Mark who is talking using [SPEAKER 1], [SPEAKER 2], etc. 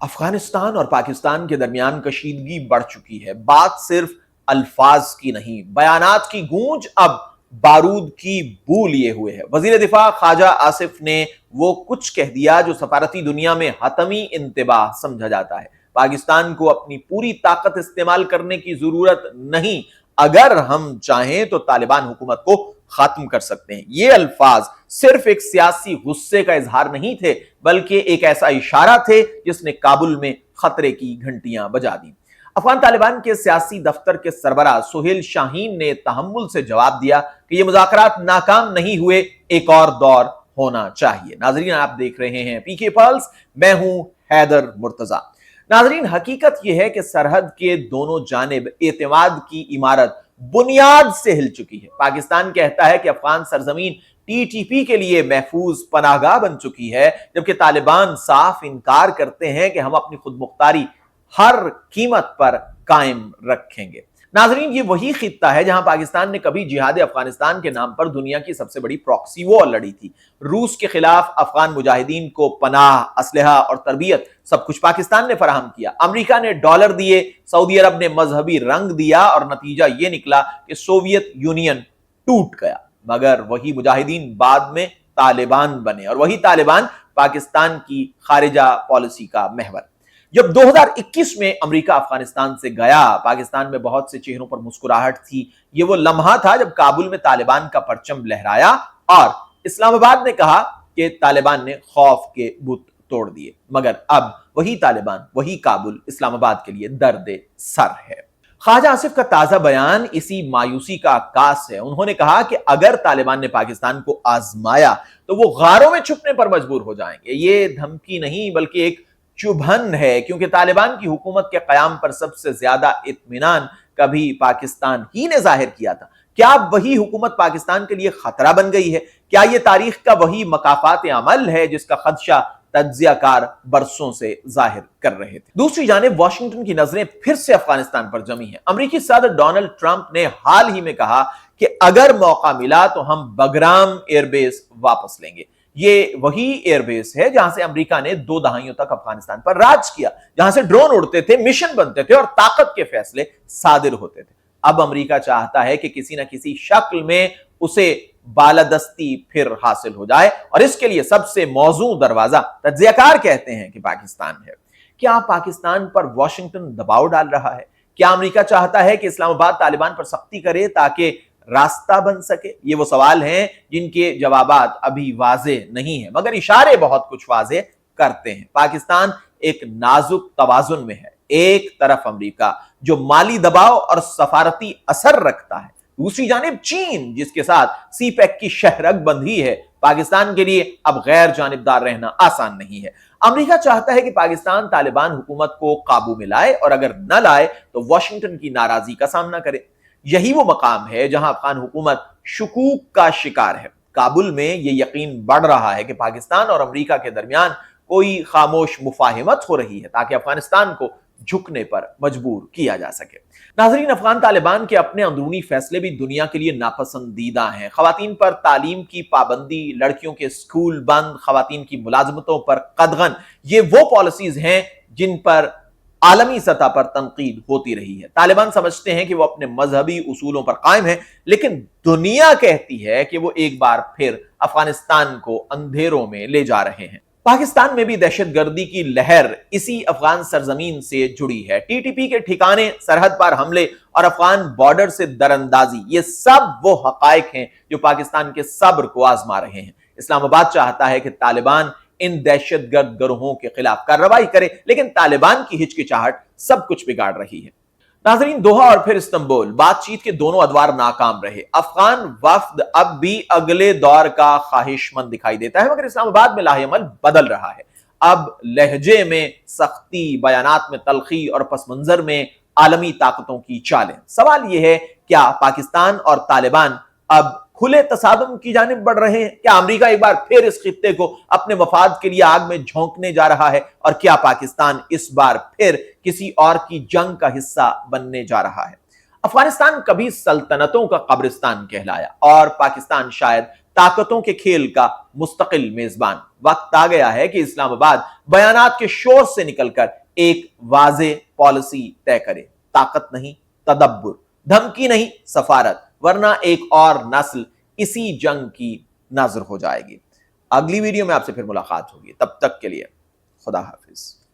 [SPEAKER 1] افغانستان اور پاکستان کے درمیان کشیدگی بڑھ چکی ہے۔ بات صرف الفاظ کی نہیں، بیانات کی گونج اب بارود کی بو لیے ہوئے ہے۔ وزیر دفاع خواجہ آصف نے وہ کچھ کہہ دیا جو سفارتی دنیا میں حتمی انتباہ سمجھا جاتا ہے۔ پاکستان کو اپنی پوری طاقت استعمال کرنے کی ضرورت نہیں، اگر ہم چاہیں تو طالبان حکومت کو ختم کر سکتے ہیں۔ یہ الفاظ صرف ایک سیاسی غصے کا اظہار نہیں تھے، بلکہ ایک ایسا اشارہ تھے جس نے کابل میں خطرے کی گھنٹیاں بجا دیں۔ افغان طالبان کے سیاسی دفتر کے سربراہ سہیل شاہین نے تحمل سے جواب دیا کہ یہ مذاکرات ناکام نہیں ہوئے، ایک اور دور ہونا چاہیے۔ ناظرین، آپ دیکھ رہے ہیں پی کے پلس، میں ہوں حیدر مرتضیٰ۔ ناظرین، حقیقت یہ ہے کہ سرحد کے دونوں جانب اعتماد کی عمارت بنیاد سے ہل چکی ہے۔ پاکستان کہتا ہے کہ افغان سرزمین ٹی ٹی پی کے لیے محفوظ پناہ گاہ بن چکی ہے، جبکہ طالبان صاف انکار کرتے ہیں کہ ہم اپنی خود مختاری ہر قیمت پر قائم رکھیں گے۔ ناظرین، یہ وہی خطہ ہے جہاں پاکستان نے کبھی جہاد افغانستان کے نام پر دنیا کی سب سے بڑی پراکسی وار لڑی تھی۔ روس کے خلاف افغان مجاہدین کو پناہ، اسلحہ اور تربیت سب کچھ پاکستان نے فراہم کیا۔ امریکہ نے ڈالر دیے، سعودی عرب نے مذہبی رنگ دیا، اور نتیجہ یہ نکلا کہ سوویت یونین ٹوٹ گیا۔ مگر وہی مجاہدین بعد میں طالبان بنے، اور وہی طالبان پاکستان کی خارجہ پالیسی کا محور۔ جب 2021 میں امریکہ افغانستان سے گیا، پاکستان میں بہت سے چہروں پر مسکراہٹ تھی۔ یہ وہ لمحہ تھا جب کابل میں طالبان کا پرچم لہرایا اور اسلام آباد نے کہا کہ طالبان نے خوف کے بت توڑ دیے۔ مگر اب وہی طالبان، وہی کابل اسلام آباد کے لیے درد سر ہے۔ خواجہ آصف کا تازہ بیان اسی مایوسی کا عکاس ہے۔ انہوں نے کہا کہ اگر طالبان نے پاکستان کو آزمایا تو وہ غاروں میں چھپنے پر مجبور ہو جائیں گے۔ یہ دھمکی نہیں بلکہ ایک چبھن ہے، کیونکہ طالبان کی حکومت کے قیام پر سب سے زیادہ اطمینان کبھی پاکستان ہی نے ظاہر کیا تھا۔ کیا اب وہی حکومت پاکستان کے لیے خطرہ بن گئی ہے؟ کیا یہ تاریخ کا وہی مکافات عمل ہے جس کا خدشہ تجزیہ کار برسوں سے ظاہر کر رہے تھے؟ دوسری جانب واشنگٹن کی نظریں پھر سے افغانستان پر جمی ہیں۔ امریکی صدر ڈونلڈ ٹرمپ نے حال ہی میں کہا کہ اگر موقع ملا تو ہم بگرام ایئر بیس واپس لیں گے۔ یہ وہی ایئر بیس ہے جہاں سے امریکہ نے 2 دہائیوں تک افغانستان پر راج کیا، جہاں سے ڈرون اڑتے تھے، مشن بنتے تھے اور طاقت کے فیصلے صادر ہوتے تھے۔ اب امریکہ چاہتا ہے کہ کسی نہ کسی شکل میں اسے بالادستی پھر حاصل ہو جائے، اور اس کے لیے سب سے موزوں دروازہ تجزیہ کار کہتے ہیں کہ پاکستان ہے۔ کیا پاکستان پر واشنگٹن دباؤ ڈال رہا ہے؟ کیا امریکہ چاہتا ہے کہ اسلام آباد طالبان پر سختی کرے تاکہ راستہ بن سکے؟ یہ وہ سوال ہیں جن کے جوابات ابھی واضح نہیں ہیں، مگر اشارے بہت کچھ واضح کرتے ہیں۔ پاکستان ایک نازک توازن میں ہے۔ ایک طرف امریکہ جو مالی دباؤ اور سفارتی اثر رکھتا ہے، دوسری جانب چین جس کے ساتھ سی پیک کی شہرگ بندھی ہے۔ پاکستان کے لیے اب غیر جانبدار رہنا آسان نہیں ہے۔ امریکہ چاہتا ہے کہ پاکستان طالبان حکومت کو قابو میں لائے، اور اگر نہ لائے تو واشنگٹن کی ناراضی کا سامنا کرے۔ یہی وہ مقام ہے جہاں افغان حکومت شکوک کا شکار ہے۔ کابل میں یہ یقین بڑھ رہا ہے کہ پاکستان اور امریکہ کے درمیان کوئی خاموش مفاہمت ہو رہی ہے تاکہ افغانستان کو جھکنے پر مجبور کیا جا سکے۔ ناظرین، افغان طالبان کے اپنے اندرونی فیصلے بھی دنیا کے لیے ناپسندیدہ ہیں۔ خواتین پر تعلیم کی پابندی، لڑکیوں کے اسکول بند، خواتین کی ملازمتوں پر قدغن، یہ وہ پالیسیز ہیں جن پر عالمی سطح پر تنقید ہوتی رہی ہے۔ طالبان سمجھتے ہیں کہ وہ اپنے مذہبی اصولوں پر قائم ہیں، لیکن دنیا کہتی ہے کہ وہ ایک بار پھر افغانستان کو اندھیروں میں لے جا رہے ہیں۔ پاکستان میں بھی دہشت گردی کی لہر اسی افغان سرزمین سے جڑی ہے۔ ٹی ٹی پی کے ٹھکانے، سرحد پار حملے اور افغان بارڈر سے دراندازی، یہ سب وہ حقائق ہیں جو پاکستان کے صبر کو آزما رہے ہیں۔ اسلام آباد چاہتا ہے کہ طالبان ان دہشت گرد گروہوں کے خلاف کارروائی کرے، لیکن طالبان کی ہچکچاہٹ سب کچھ بگاڑ رہی ہے۔ ناظرین، دوحہ اور پھر استنبول، بات چیت کے دونوں ادوار ناکام رہے۔ افغان وفد اب بھی اگلے دور کا خواہش مند دکھائی دیتا ہے، مگر اسلام آباد میں لاہ عمل بدل رہا ہے۔ اب لہجے میں سختی، بیانات میں تلخی اور پس منظر میں عالمی طاقتوں کی چالیں۔ سوال یہ ہے، کیا پاکستان اور طالبان اب کھلے تصادم کی جانب بڑھ رہے ہیں؟ کیا امریکہ ایک بار پھر اس خطے کو اپنے مفاد کے لیے آگ میں جھونکنے جا رہا ہے؟ اور کیا پاکستان اس بار پھر کسی اور کی جنگ کا حصہ بننے جا رہا ہے؟ افغانستان کبھی سلطنتوں کا قبرستان کہلایا، اور پاکستان شاید طاقتوں کے کھیل کا مستقل میزبان۔ وقت آ گیا ہے کہ اسلام آباد بیانات کے شور سے نکل کر ایک واضح پالیسی طے کرے۔ طاقت نہیں، تدبر، دھمکی نہیں، سفارت، ورنہ ایک اور نسل اسی جنگ کی ناظر ہو جائے گی۔ اگلی ویڈیو میں آپ سے پھر ملاقات ہوگی، تب تک کے لیے خدا حافظ۔